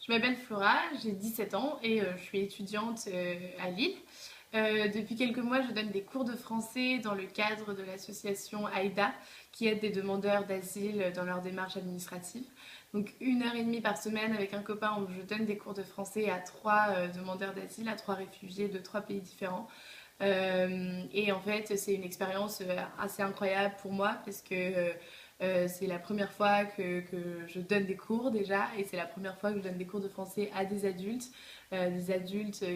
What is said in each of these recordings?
Je m'appelle Flora, j'ai 17 ans et je suis étudiante à Lille. Depuis quelques mois, je donne des cours de français dans le cadre de l'association AIDA qui aide des demandeurs d'asile dans leur démarche administrative. Donc 1 heure et demie par semaine avec un copain où je donne des cours de français à trois demandeurs d'asile, à trois réfugiés de trois pays différents. Et en fait, c'est une expérience assez incroyable pour moi parce que c'est la première fois que je donne des cours déjà et c'est la première fois que je donne des cours de français à des adultes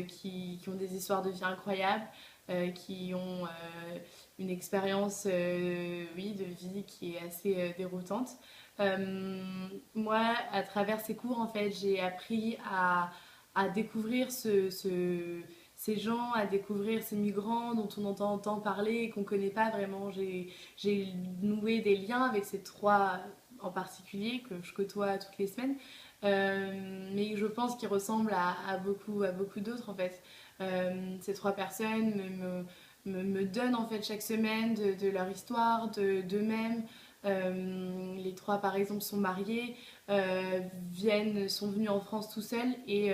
qui ont des histoires de vie incroyables, qui ont une expérience oui, de vie qui est assez déroutante. Moi, à travers ces cours, en fait, j'ai appris à découvrir ces gens, à découvrir ces migrants dont on entend parler et qu'on ne connaît pas vraiment. J'ai noué des liens avec ces trois en particulier que je côtoie toutes les semaines, mais je pense qu'ils ressemblent à beaucoup d'autres en fait. Ces trois personnes me donnent en fait chaque semaine de leur histoire, d'eux-mêmes. Les trois par exemple sont mariés, sont venus en France tout seuls et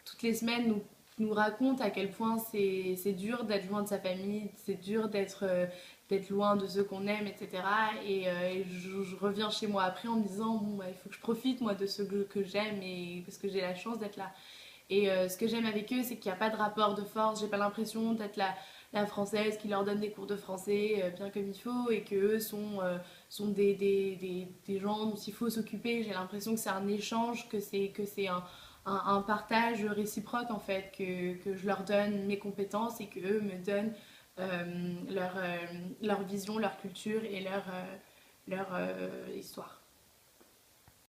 toutes les semaines nous racontent à quel point c'est dur d'être loin de sa famille, c'est dur d'être loin de ceux qu'on aime, etc. Et je reviens chez moi après en me disant, bon, bah, il faut que je profite moi de ceux que j'aime et parce que j'ai la chance d'être là. Et ce que j'aime avec eux, c'est qu'il n'y a pas de rapport de force. J'ai pas l'impression d'être la française qui leur donne des cours de français bien comme il faut et qu'eux sont des gens dont il faut s'occuper. J'ai l'impression que c'est un échange, que c'est un partage réciproque en fait, que je leur donne mes compétences et qu'eux me donnent leur vision, leur culture et leur histoire.